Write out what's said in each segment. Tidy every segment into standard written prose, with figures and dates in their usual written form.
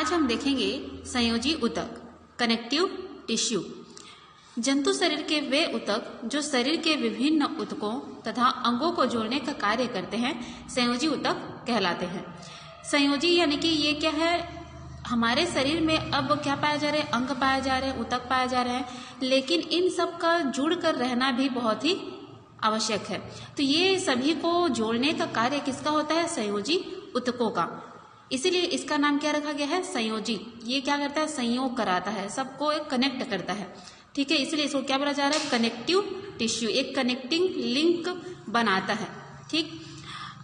आज हम देखेंगे संयोजी ऊतक, कनेक्टिव टिश्यू। जंतु शरीर के वे ऊतक जो शरीर के विभिन्न ऊतकों तथा अंगों को जोड़ने का कार्य करते हैं संयोजी ऊतक कहलाते हैं। संयोजी यानी कि ये क्या है, हमारे शरीर में अब क्या पाया जा रहा है, अंग पाया जा रहे हैं, ऊतक पाया जा रहे हैं, लेकिन इन सब का जुड़कर रहना भी बहुत ही आवश्यक है। तो ये सभी को जोड़ने का कार्य किसका होता है, संयोजी ऊतकों का। इसीलिए इसका नाम क्या रखा गया है, संयोजी। ये क्या करता है, संयोग कराता है, सबको एक कनेक्ट करता है। ठीक है, इसलिए इसको क्या बोला जा रहा है, कनेक्टिव टिश्यू, एक कनेक्टिंग लिंक बनाता है। ठीक,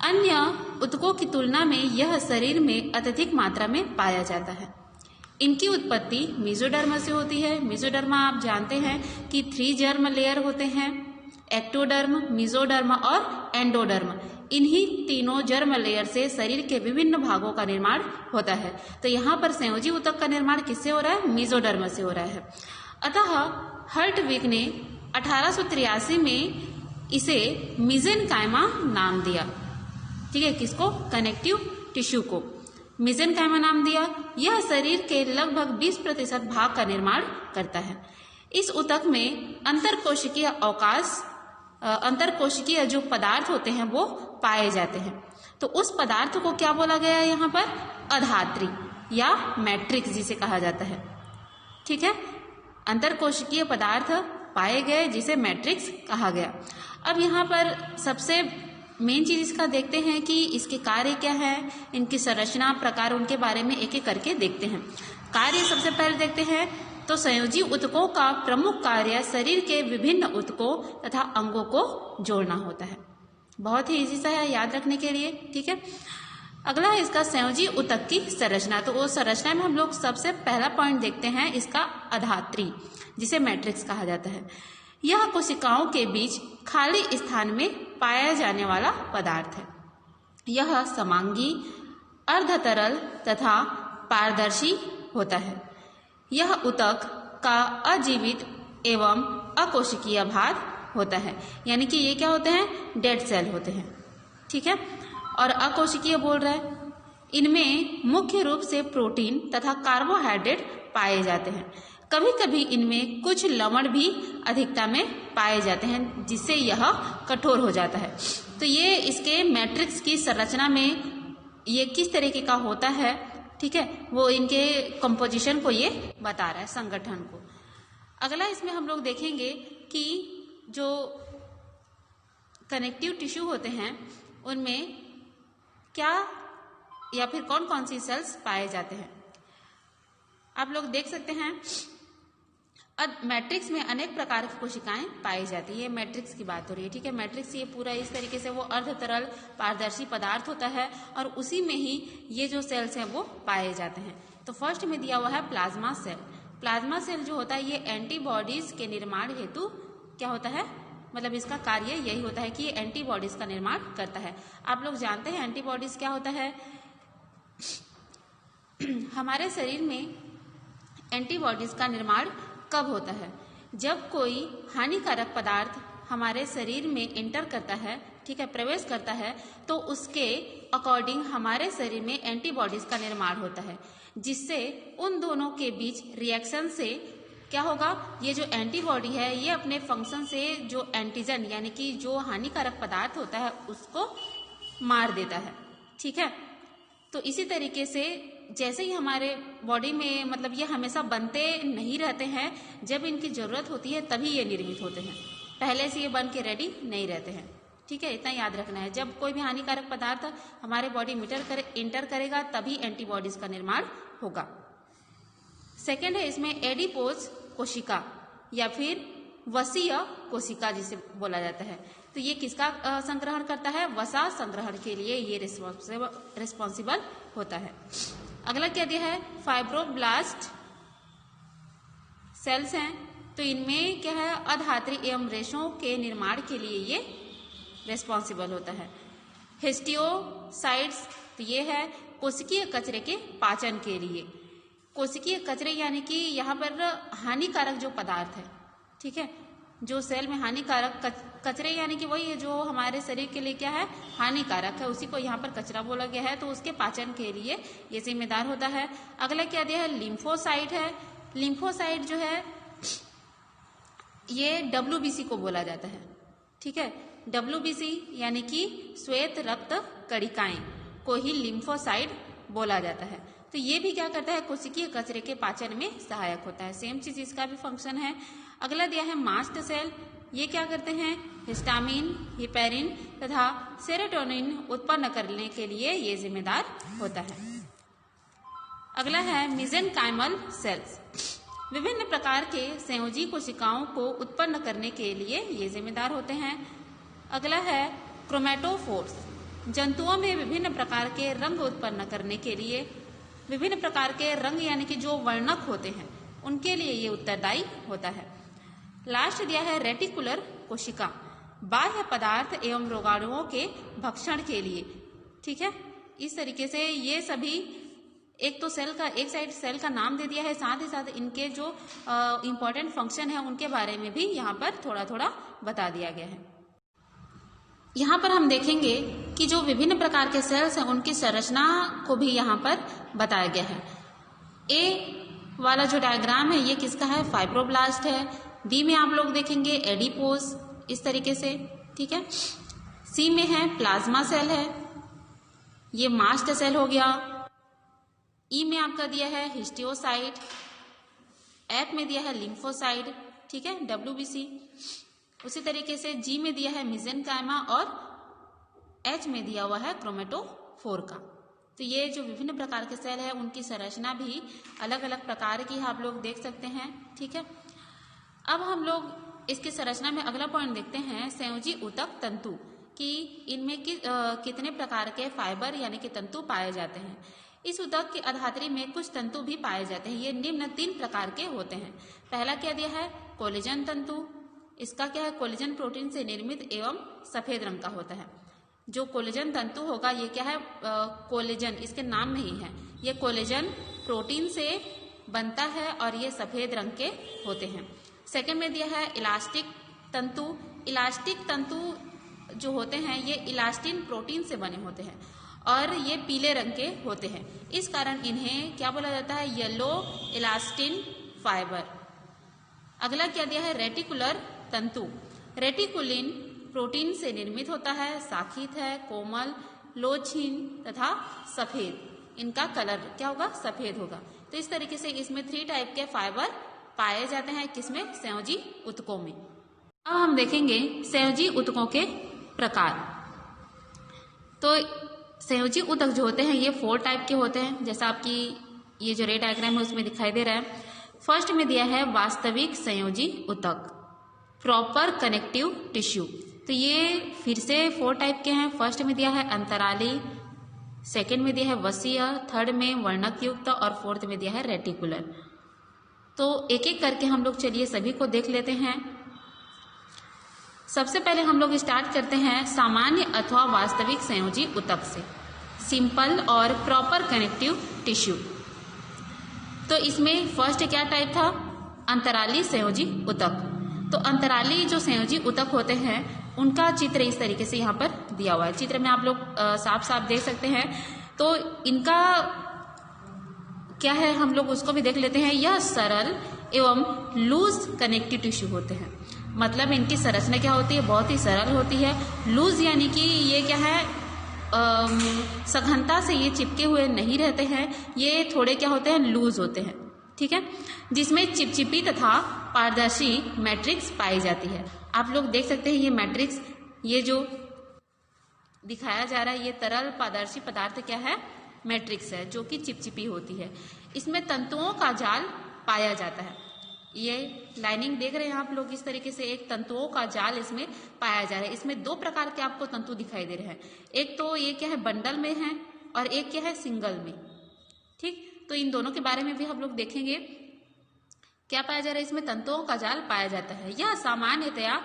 अन्य ऊतकों की तुलना में यह शरीर में अत्यधिक मात्रा में पाया जाता है। इनकी उत्पत्ति मेसोडर्म से होती है। मेसोडर्म आप जानते हैं कि 3 जर्म लेयर होते हैं, एक्टोडर्म, मेसोडर्म और एंडोडर्म। इन्हीं तीनों जर्म लेयर से शरीर के विभिन्न भागों का निर्माण होता है। तो यहाँ पर संयोजी ऊतक का निर्माण किससे हो रहा है, मेसोडर्म से हो रहा है। अतः हर्टविग ने 1883 में इसे मेसेनकाइमा नाम दिया। ठीक है, किसको, कनेक्टिव टिश्यू को मेसेनकाइमा नाम दिया। यह शरीर के लगभग 20% भाग का निर्माण करता है। इस ऊतक में अंतरकोशिकीय जो पदार्थ होते हैं वो पाए जाते हैं। तो उस पदार्थ को क्या बोला गया है यहाँ पर, अधात्री या मैट्रिक्स जिसे कहा जाता है। ठीक है, अंतरकोशिकीय पदार्थ पाए गए जिसे मैट्रिक्स कहा गया। अब यहाँ पर सबसे मेन चीज इसका देखते हैं कि इसके कार्य क्या है, इनकी संरचना, प्रकार, उनके बारे में एक एक करके देखते हैं। कार्य सबसे पहले देखते हैं। तो संयोजी ऊतकों का प्रमुख कार्य शरीर के विभिन्न ऊतकों तथा अंगों को जोड़ना होता है। बहुत ही इजी सा है याद रखने के लिए। ठीक है, अगला है इसका संयोजी ऊतक की संरचना। तो वो संरचना में हम लोग सबसे पहला पॉइंट देखते हैं इसका अधात्री, जिसे मैट्रिक्स कहा जाता है। यह कोशिकाओं के बीच खाली स्थान में पाया जाने वाला पदार्थ है। यह समांगी, अर्धतरल तथा पारदर्शी होता है। यह ऊतक का अजीवित एवं अकोशिकीय भाग होता है, यानी कि ये क्या होते हैं, डेड सेल होते हैं। ठीक है, और अकोशिकीय बोल रहा है। इनमें मुख्य रूप से प्रोटीन तथा कार्बोहाइड्रेट पाए जाते हैं। कभी कभी इनमें कुछ लवण भी अधिकता में पाए जाते हैं, जिससे यह कठोर हो जाता है। तो ये इसके मैट्रिक्स की संरचना में ये किस तरीके का होता है, ठीक है, वो इनके कंपोजिशन को ये बता रहा है, संगठन को। अगला इसमें हम लोग देखेंगे कि जो कनेक्टिव टिश्यू होते हैं उनमें क्या या फिर कौन कौन सी सेल्स पाए जाते हैं। आप लोग देख सकते हैं मैट्रिक्स में अनेक प्रकार की कोशिकाएं पाई जाती है। ये मैट्रिक्स की बात हो रही है। ठीक है, मैट्रिक्स ये पूरा इस तरीके से वो अर्धतरल पारदर्शी पदार्थ होता है और उसी में ही ये जो सेल्स हैं वो पाए जाते हैं। तो फर्स्ट में दिया हुआ है प्लाज्मा सेल। प्लाज्मा सेल जो होता है ये एंटीबॉडीज के निर्माण हेतु क्या होता है, मतलब इसका कार्य यही होता है कि ये एंटीबॉडीज का निर्माण करता है। आप लोग जानते हैं एंटीबॉडीज क्या होता है। हमारे शरीर में एंटीबॉडीज का निर्माण कब होता है, जब कोई हानिकारक पदार्थ हमारे शरीर में एंटर करता है, ठीक है, प्रवेश करता है, तो उसके अकॉर्डिंग हमारे शरीर में एंटीबॉडीज का निर्माण होता है, जिससे उन दोनों के बीच रिएक्शन से क्या होगा, ये जो एंटीबॉडी है ये अपने फंक्शन से जो एंटीजन यानी कि जो हानिकारक पदार्थ होता है उसको मार देता है। ठीक है, तो इसी तरीके से जैसे ही हमारे बॉडी में, मतलब ये हमेशा बनते नहीं रहते हैं, जब इनकी जरूरत होती है तभी ये निर्मित होते हैं, पहले से ये बन के रेडी नहीं रहते हैं। ठीक है, इतना याद रखना है। जब कोई भी हानिकारक पदार्थ हमारे बॉडी में इंटर करेगा तभी एंटीबॉडीज का निर्माण होगा। सेकेंड है इसमें एडिपोज कोशिका या फिर वसीय कोशिका जिसे बोला जाता है। तो ये किसका संग्रहण करता है, वसा संग्रहण के लिए ये रिस्पॉन्सिबल होता है। अगला क्या दिया है, फाइब्रोब्लास्ट सेल्स हैं। तो इनमें क्या है, अधात्री एवं रेशों के निर्माण के लिए ये रिस्पॉन्सिबल होता है। हिस्टियोसाइट्स, तो ये है कोशिकीय कचरे के पाचन के लिए। कोशिकीय कचरे यानी कि यहाँ पर हानिकारक जो पदार्थ है, ठीक है, जो सेल में हानिकारक कचरे यानी कि वही है जो हमारे शरीर के लिए क्या है, हानिकारक है, उसी को यहाँ पर कचरा बोला गया है, तो उसके पाचन के लिए ये जिम्मेदार होता है। अगला क्या दिया है, लिम्फोसाइट है। लिम्फोसाइट जो है ये WBC को बोला जाता है, ठीक है। WBC यानी कि श्वेत रक्त कणिकाएं को ही लिम्फोसाइट बोला जाता है। तो ये भी क्या करता है, कोशिकीय कचरे के पाचन में सहायक होता है। सेम चीज इसका भी फंक्शन है। अगला दिया है मास्ट सेल। ये क्या करते हैं, हिस्टामिन, हिपेरिन तथा सेरोटोनिन उत्पन्न करने के लिए ये जिम्मेदार होता है। अगला है मेसेनकाइमल सेल्स। विभिन्न प्रकार के संयोजी कोशिकाओं को उत्पन्न करने के लिए ये जिम्मेदार होते हैं। अगला है क्रोमेटोफोर्स। जंतुओं में विभिन्न प्रकार के रंग उत्पन्न करने के लिए, विभिन्न प्रकार के रंग यानी कि जो वर्णक होते हैं उनके लिए ये उत्तरदायी होता है। लास्ट दिया है रेटिकुलर कोशिका, बाह्य पदार्थ एवं रोगाणुओं के भक्षण के लिए, ठीक है। इस तरीके से ये सभी एक तो सेल का, एक साइड सेल का नाम दे दिया है, साथ ही साथ इनके जो इम्पोर्टेंट फंक्शन है उनके बारे में भी यहाँ पर थोड़ा थोड़ा बता दिया गया है। यहाँ पर हम देखेंगे कि जो विभिन्न प्रकार के सेल्स हैं उनकी संरचना को भी यहाँ पर बताया गया है। ए वाला जो डायग्राम है ये किसका है, फाइब्रोब्लास्ट है। बी में आप लोग देखेंगे एडिपोज, इस तरीके से, ठीक है। सी में है प्लाज्मा सेल है, ये मास्ट सेल हो गया। ई में आपका दिया है हिस्टियोसाइट, एफ में दिया है लिम्फोसाइट, ठीक है, WBC। उसी तरीके से जी में दिया है मेसेनकाइमा और एच में दिया हुआ है क्रोमेटोफोर का। तो ये जो विभिन्न प्रकार के सेल है उनकी संरचना भी अलग अलग प्रकार की आप लोग देख सकते हैं, ठीक है। अब हम लोग इसकी संरचना में अगला पॉइंट देखते हैं, संयोजी ऊतक तंतु, कि इनमें कितने प्रकार के फाइबर यानी कि तंतु पाए जाते हैं। इस ऊतक की अधात्री में कुछ तंतु भी पाए जाते हैं। ये निम्न 3 प्रकार के होते हैं। पहला क्या दिया है, कोलेजन तंतु। इसका क्या है, कोलेजन प्रोटीन से निर्मित एवं सफेद रंग का होता है। जो कोलेजन तंतु होगा ये क्या है, कोलेजन इसके नाम में ही है, ये कोलेजन प्रोटीन से बनता है और ये सफेद रंग के होते हैं। सेकेंड में दिया है इलास्टिक तंतु। इलास्टिक तंतु जो होते हैं ये इलास्टिन प्रोटीन से बने होते हैं और ये पीले रंग के होते हैं। इस कारण इन्हें क्या बोला जाता है, येलो इलास्टिन फाइबर। अगला क्या दिया है, रेटिकुलर तंतु। रेटिकुलिन प्रोटीन से निर्मित होता है, साखित है, कोमल, लोचहीन तथा सफेद। इनका कलर क्या होगा, सफेद होगा। तो इस तरीके से इसमें 3 टाइप के फाइबर पाए जाते हैं, किसमें, संयोजी ऊतकों में। अब हम देखेंगे संयोजी ऊतकों के प्रकार। तो संयोजी ऊतक जो होते हैं ये 4 टाइप के होते हैं, जैसा आपकी ये जो रे डायग्राम है उसमें दिखाई दे रहा है। फर्स्ट में दिया है वास्तविक संयोजी ऊतक, प्रॉपर कनेक्टिव टिश्यू। तो ये फिर से 4 टाइप के हैं। फर्स्ट में दिया है अंतराली, सेकंड में दिया है वसीय, थर्ड में वर्णक युक्त और फोर्थ में दिया है रेटिकुलर। तो एक एक करके हम लोग चलिए सभी को देख लेते हैं। सबसे पहले हम लोग स्टार्ट करते हैं सामान्य अथवा वास्तविक संयोजी ऊतक से, सिंपल और प्रॉपर कनेक्टिव टिश्यू। तो इसमें फर्स्ट क्या टाइप था, अंतराली संयोजी ऊतक। तो अंतराली जो संयोजी ऊतक होते हैं उनका चित्र इस तरीके से यहाँ पर दिया हुआ है। चित्र में आप लोग साफ साफ देख सकते हैं। तो इनका क्या है, हम लोग उसको भी देख लेते हैं। यह सरल एवं लूज कनेक्टिव टिश्यू होते हैं। मतलब इनकी संरचना क्या होती है, बहुत ही सरल होती है। लूज यानी कि ये क्या है, सघनता से ये चिपके हुए नहीं रहते हैं, ये थोड़े क्या होते हैं, लूज होते हैं, ठीक है। जिसमें चिपचिपी तथा पारदर्शी मैट्रिक्स पाई जाती है। आप लोग देख सकते हैं ये मैट्रिक्स, ये जो दिखाया जा रहा है ये तरल पारदर्शी पदार्थ क्या है, मैट्रिक्स है, जो कि चिपचिपी होती है। इसमें तंतुओं का जाल पाया जाता है। ये लाइनिंग देख रहे हैं आप लोग, इस तरीके से एक तंतुओं का जाल इसमें पाया जा रहा है। इसमें 2 प्रकार के आपको तंतु दिखाई दे रहे हैं। एक तो ये क्या है, बंडल में है, और एक क्या है, सिंगल में, ठीक। तो इन दोनों के बारे में भी हम लोग देखेंगे। क्या पाया जा रहा है, इसमें तंतुओं का जाल पाया जाता है। यह सामान्यतया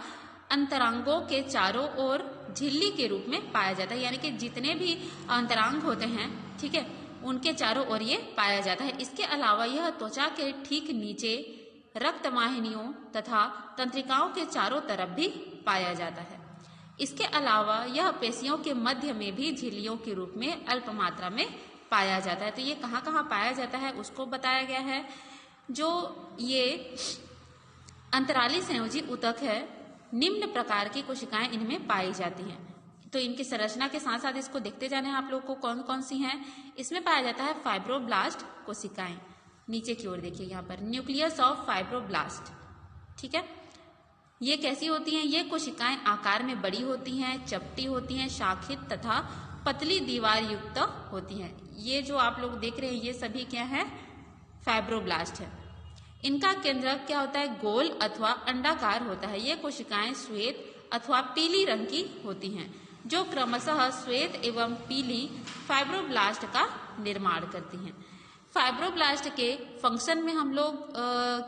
अंतरांगों के चारों ओर झिल्ली के रूप में पाया जाता है, यानी कि जितने भी अंतरांग होते हैं, ठीक है, उनके चारों ओर ये पाया जाता है। इसके अलावा यह त्वचा के ठीक नीचे रक्त वाहिनियों तथा तंत्रिकाओं के चारों तरफ भी पाया जाता है। इसके अलावा यह पेशियों के मध्य में भी झिल्लियों के रूप में अल्प मात्रा में पाया जाता है। तो ये कहाँ कहाँ पाया जाता है उसको बताया गया है। जो ये अंतराली संयोजी ऊतक है, निम्न प्रकार की कोशिकाएं इनमें पाई जाती हैं। तो इनकी संरचना के साथ साथ इसको देखते जाने हैं आप लोग को कौन कौन सी हैं। इसमें पाया जाता है फाइब्रोब्लास्ट कोशिकाएं। नीचे की ओर देखिए यहाँ पर न्यूक्लियस ऑफ फाइब्रोब्लास्ट। ठीक है, ये कैसी होती हैं? ये कोशिकाएं आकार में बड़ी होती हैं, चपटी होती हैं, शाखित तथा पतली दीवार युक्त होती हैं। ये जो आप लोग देख रहे हैं ये सभी क्या है? फाइब्रोब्लास्ट है। इनका केंद्रक क्या होता है? गोल अथवा अंडाकार होता है। ये कोशिकाएं श्वेत अथवा पीली रंग की होती हैं, जो क्रमशः श्वेत एवं पीली फाइब्रोब्लास्ट का निर्माण करती हैं। फाइब्रोब्लास्ट के फंक्शन में हम लोग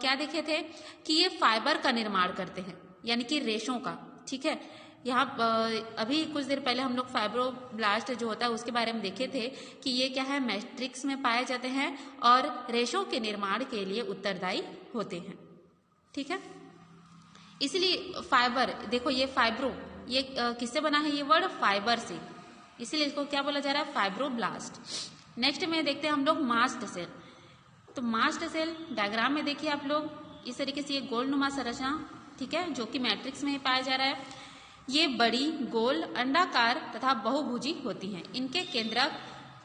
क्या देखे थे कि ये फाइबर का निर्माण करते हैं, यानी कि रेशों का। ठीक है, यहाँ अभी कुछ देर पहले हम लोग फाइब्रोब्लास्ट जो होता है उसके बारे में देखे थे कि ये क्या है? मैट्रिक्स में पाए जाते हैं और रेशों के निर्माण के लिए उत्तरदायी होते हैं। ठीक है, इसलिए फाइबर, देखो ये फाइब्रो, ये किससे बना है? ये वर्ड फाइबर से, इसलिए इसको क्या बोला जा रहा है? फाइब्रोब्लास्ट। नेक्स्ट में देखते हैं हम लोग मास्ट सेल। तो मास्ट सेल डायग्राम में देखिए आप लोग इस तरीके से ये गोलनुमा संरचना, ठीक है, जो कि मैट्रिक्स में पाया जा रहा है। ये बड़ी, गोल, अंडाकार तथा बहुभुजी होती हैं। इनके केंद्रक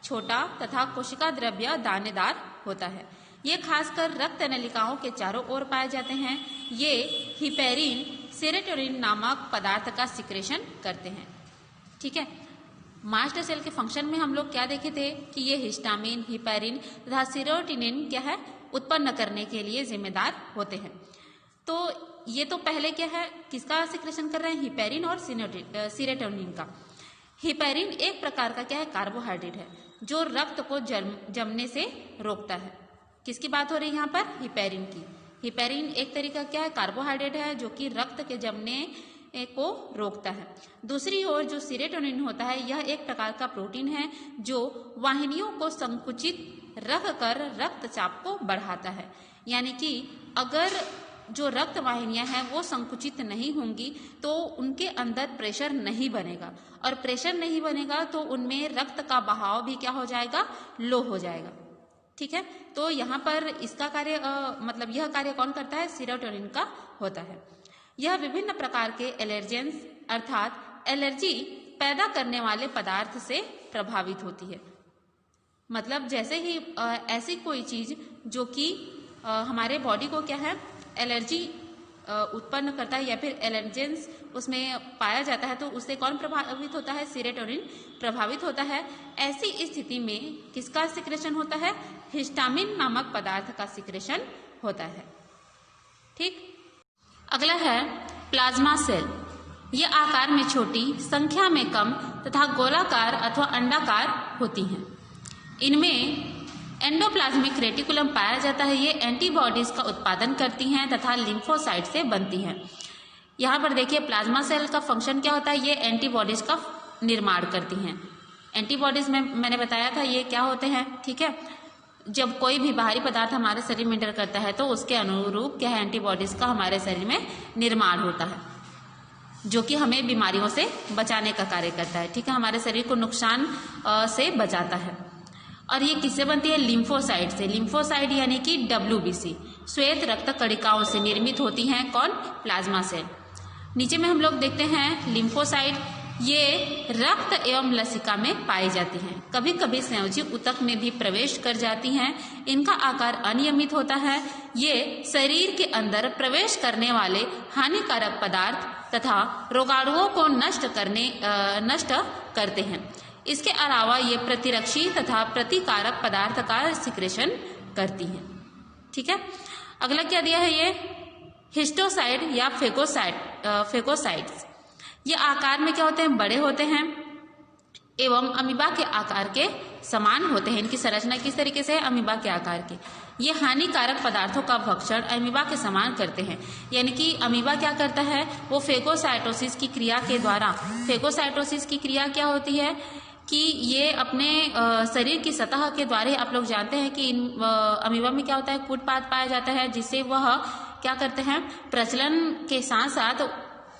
छोटा तथा कोशिका द्रव्य दानेदार होता है। ये खासकर रक्त नलिकाओं के चारों ओर पाए जाते हैं। ये हिपेरिन, सेरोटोनिन नामक पदार्थ का सिक्रेशन करते हैं। ठीक है, मास्ट सेल के फंक्शन में हम लोग क्या देखे थे कि ये हिस्टामिन, हिपेरिन तथा सेरोटोनिन क्या है? उत्पन्न करने के लिए जिम्मेदार होते हैं। तो ये तो पहले क्या है? किसका सिक्रेशन कर रहे हैं? हिपेरिन और सेरोटोनिन का। हिपेरिन एक प्रकार का क्या है? कार्बोहाइड्रेट है, जो रक्त को जमने से रोकता है। किसकी बात हो रही है यहाँ पर? हिपेरिन की। हिपेरिन एक तरीका क्या है? कार्बोहाइड्रेट है, जो कि रक्त के जमने को रोकता है। दूसरी ओर जो सेरोटोनिन होता है, यह एक प्रकार का प्रोटीन है जो वाहिनियों को संकुचित रखकर रक्तचाप को बढ़ाता है। यानी कि अगर जो रक्त वाहिनियां हैं वो संकुचित नहीं होंगी तो उनके अंदर प्रेशर नहीं बनेगा, और प्रेशर नहीं बनेगा तो उनमें रक्त का बहाव भी क्या हो जाएगा? लो हो जाएगा। ठीक है, तो यहाँ पर इसका कार्य मतलब यह कार्य कौन करता है? सेरोटोनिन का होता है। यह विभिन्न प्रकार के एलर्जेंस अर्थात एलर्जी पैदा करने वाले पदार्थ से प्रभावित होती है। मतलब जैसे ही ऐसी कोई चीज जो कि हमारे बॉडी को क्या है? एलर्जी उत्पन्न करता है या फिर एलर्जेंस उसमें पाया जाता है, तो उससे कौन प्रभावित होता है? सेरोटोनिन प्रभावित होता है। ऐसी स्थिति में किसका सिक्रेशन होता है? हिस्टामिन नामक पदार्थ का सिक्रेशन होता है। ठीक, अगला है प्लाज्मा सेल। ये आकार में छोटी, संख्या में कम तथा गोलाकार अथवा अंडाकार होती हैं। इनमें एंडोप्लाज्मिक रेटिकुलम पाया जाता है। ये एंटीबॉडीज का उत्पादन करती हैं तथा लिम्फोसाइट से बनती हैं। यहाँ पर देखिए प्लाज्मा सेल का फंक्शन क्या होता है? ये एंटीबॉडीज का निर्माण करती हैं। एंटीबॉडीज में मैंने बताया था ये क्या होते हैं। ठीक है, जब कोई भी बाहरी पदार्थ हमारे शरीर में एंटर करता है तो उसके अनुरूप क्या है? एंटीबॉडीज का हमारे शरीर में निर्माण होता है, जो कि हमें बीमारियों से बचाने का कार्य करता है। ठीक है, हमारे शरीर को नुकसान से बचाता है। और ये किससे बनती है? लिम्फोसाइट से। लिम्फोसाइट यानी कि WBC, श्वेत रक्त कणिकाओं से निर्मित होती हैं। कौन? Plasma cell. नीचे में हम लोग देखते हैं लिम्फोसाइट, ये रक्त एवं लसिका में पाई जाती हैं। कभी कभी संयोजी ऊतक में भी प्रवेश कर जाती हैं। इनका आकार अनियमित होता है। ये शरीर के अंदर प्रवेश करने वाले हानिकारक पदार्थ तथा रोगाणुओं को नष्ट करते हैं। इसके अलावा ये प्रतिरक्षी तथा प्रतिकारक पदार्थ का सिक्रेशन करती हैं। ठीक है, अगला क्या दिया है? ये हिस्टोसाइड या फेगोसाइट्स। ये आकार में क्या होते हैं? बड़े होते हैं एवं अमीबा के आकार के समान होते हैं। इनकी संरचना किस तरीके से है? अमीबा के आकार के। ये हानिकारक पदार्थों का भक्षण अमीबा के समान करते हैं। यानी कि अमीबा क्या करता है? वो फेगोसाइटोसिस की क्रिया के द्वारा, फेगोसाइटोसिस की क्रिया क्या होती है कि ये अपने शरीर की सतह के द्वारा आप लोग जानते हैं कि अमीबा में क्या होता है, कूटपाद पाया जाता है, जिससे वह क्या करते हैं, प्रजनन के साथ साथ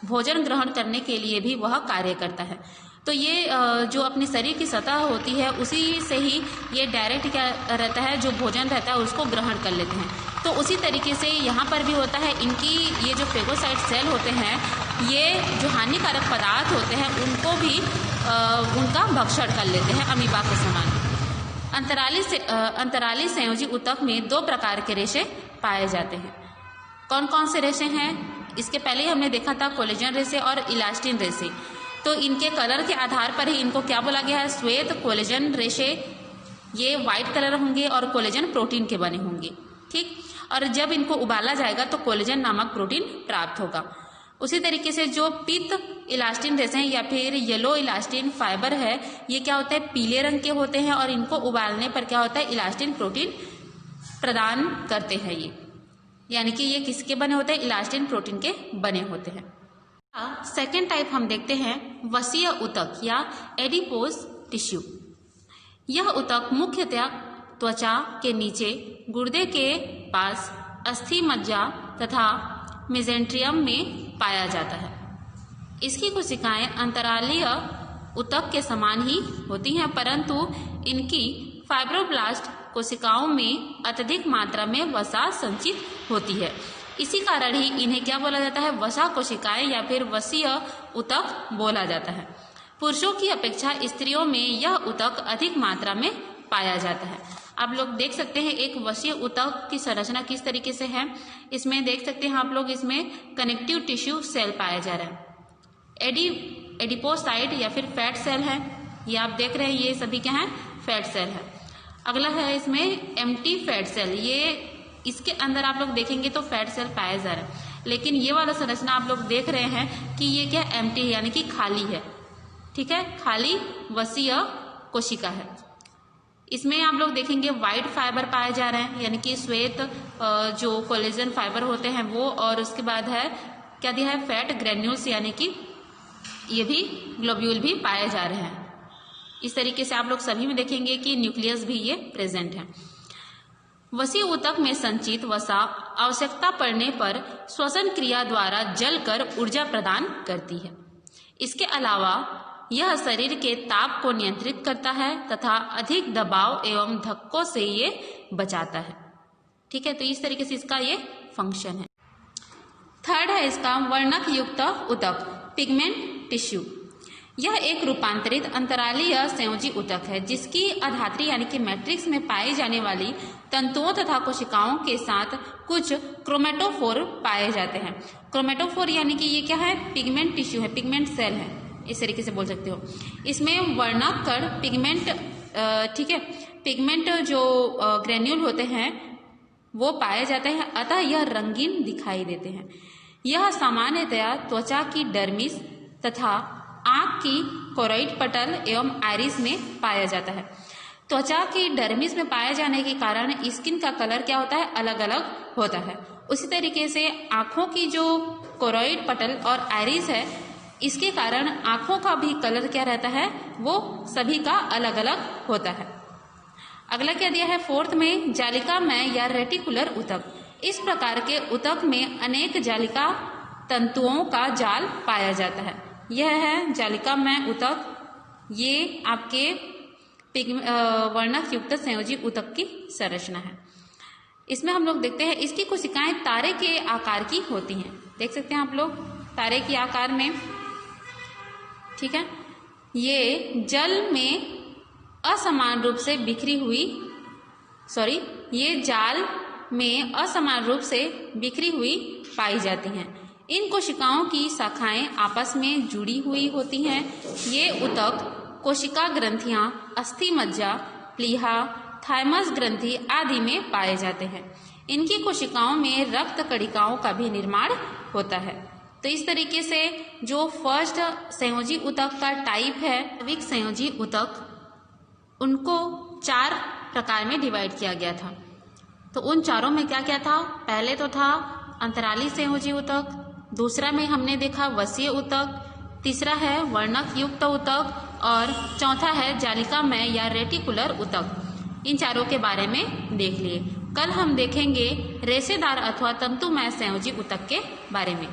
भोजन ग्रहण करने के लिए भी वह कार्य करता है। तो ये जो अपनी शरीर की सतह होती है उसी से ही ये डायरेक्ट क्या रहता है, जो भोजन रहता है उसको ग्रहण कर लेते हैं। तो उसी तरीके से यहाँ पर भी होता है, इनकी ये जो फेगोसाइट सेल होते हैं, ये जो हानिकारक पदार्थ होते हैं उनको भी उनका भक्षण कर लेते हैं अमीबा के समान। अंतराली संयोजी ऊतक में 2 प्रकार के रेशे पाए जाते हैं। कौन कौन से रेशे हैं? इसके पहले ही हमने देखा था कोलेजन रेशे और इलास्टिन रेशे। तो इनके कलर के आधार पर ही इनको क्या बोला गया है, श्वेत कोलेजन रेशे ये वाइट कलर होंगे और कोलेजन प्रोटीन के बने होंगे, ठीक। और जब इनको उबाला जाएगा तो कोलेजन नामक प्रोटीन प्राप्त होगा। उसी तरीके से जो पीत इलास्टिन रेशे हैं या फिर येलो इलास्टिन फाइबर है, ये क्या होता है, पीले रंग के होते हैं और इनको उबालने पर क्या होता है, इलास्टिन प्रोटीन प्रदान करते हैं ये, यानी कि ये किसके बने होते हैं, इलास्टिन प्रोटीन के बने होते हैं। सेकेंड टाइप हम देखते हैं वसीय ऊतक या एडिपोज टिश्यू। यह ऊतक मुख्यतः त्वचा के नीचे गुर्दे के पास अस्थि मज्जा तथा मेसेंट्रियम में पाया जाता है। इसकी कोशिकाएं अंतरालीय ऊतक के समान ही होती हैं, परंतु इनकी फाइब्रोब्लास्ट कोशिकाओं में अत्यधिक मात्रा में वसा संचित होती है। इसी कारण ही इन्हें क्या बोला जाता है, वसा कोशिकाएं या फिर वसीय ऊतक बोला जाता है। पुरुषों की अपेक्षा स्त्रियों में यह ऊतक अधिक मात्रा में पाया जाता है। आप लोग देख सकते हैं एक वसीय ऊतक की संरचना किस तरीके से है। इसमें देख सकते हैं आप लोग, इसमें कनेक्टिव टिश्यू सेल पाया जा रहा है। एडिपोसाइट या फिर फैट सेल है, ये आप देख रहे हैं, ये सभी क्या है, फैट सेल है। अगला है इसमें एम्प्टी फैट सेल, ये इसके अंदर आप लोग देखेंगे तो फैट सेल पाया जा रहा है, लेकिन ये वाला संरचना आप लोग देख रहे हैं कि ये क्या एम्प्टी है, यानी कि खाली है, ठीक है, खाली वसीय कोशिका है। इसमें आप लोग देखेंगे व्हाइट फाइबर पाए जा रहे हैं, यानी कि श्वेत जो कोलेजन फाइबर होते हैं वो, और उसके बाद है क्या दिया है, फैट ग्रेन्यूल्स, यानी कि ये भी ग्लोब्यूल भी पाए जा रहे हैं। इस तरीके से आप लोग सभी में देखेंगे कि न्यूक्लियस भी ये प्रेजेंट है। वसीय ऊतक में संचित वसा आवश्यकता पड़ने पर श्वसन क्रिया द्वारा जलकर ऊर्जा प्रदान करती है। इसके अलावा यह शरीर के ताप को नियंत्रित करता है तथा अधिक दबाव एवं धक्कों से ये बचाता है, ठीक है। तो इस तरीके से इसका ये फंक्शन है। थर्ड है इसका वर्णक युक्त ऊतक, पिगमेंट टिश्यू। यह एक रूपांतरित अंतरालीय संयोजी ऊतक है जिसकी अधात्री यानी कि मैट्रिक्स में पाई जाने वाली तंतुओं तथा कोशिकाओं के साथ कुछ क्रोमेटोफोर पाए जाते हैं। क्रोमेटोफोर यानी कि ये क्या है, पिगमेंट टिश्यू है, पिगमेंट सेल है, इस तरीके से बोल सकते हो। इसमें वर्णक पिगमेंट, ठीक है, पिगमेंट जो ग्रेन्यूल होते हैं वो पाए जाते हैं, अतः यह रंगीन दिखाई देते हैं। यह सामान्यतया त्वचा की डर्मिस तथा आंख की कोरोइड पटल एवं आइरिस में पाया जाता है। त्वचा की डर्मिस में पाए जाने के कारण स्किन का कलर क्या होता है, अलग अलग होता है। उसी तरीके से आंखों की जो कोरोइड पटल और आइरिस है, इसके कारण आंखों का भी कलर क्या रहता है, वो सभी का अलग अलग होता है। अगला क्या दिया है, फोर्थ में जालिकामय या रेटिकुलर ऊतक। इस प्रकार के ऊतक में अनेक जालिका तंतुओं का जाल पाया जाता है। यह है जालिकामय ऊतक, ये आपके वर्णक युक्त संयोजी ऊतक की संरचना है। इसमें हम लोग देखते हैं इसकी कोशिकाएं तारे के आकार की होती हैं, देख सकते हैं आप लोग तारे के आकार में, ठीक है। ये जल में असमान रूप से बिखरी हुई, ये जाल में असमान रूप से बिखरी हुई पाई जाती हैं। इन कोशिकाओं की शाखाएं आपस में जुड़ी हुई होती हैं। ये ऊतक कोशिका ग्रंथियां अस्थि मज्जा, प्लीहा, थाइमस ग्रंथि आदि में पाए जाते हैं। इनकी कोशिकाओं में रक्त कणिकाओं का भी निर्माण होता है। तो इस तरीके से जो फर्स्ट संयोजी ऊतक का टाइप है, विक संयोजी ऊतक, उनको 4 प्रकार में डिवाइड किया गया था। तो उन चारों में क्या क्या था, पहले तो था अंतराली संयोजी ऊतक, दूसरा में हमने देखा वसीय ऊतक, तीसरा है वर्णक युक्त ऊतक और चौथा है जालिकामय या रेटिकुलर ऊतक। इन चारों के बारे में देख लिए। कल हम देखेंगे रेशेदार अथवा तंतुमय संयोजी ऊतक के बारे में।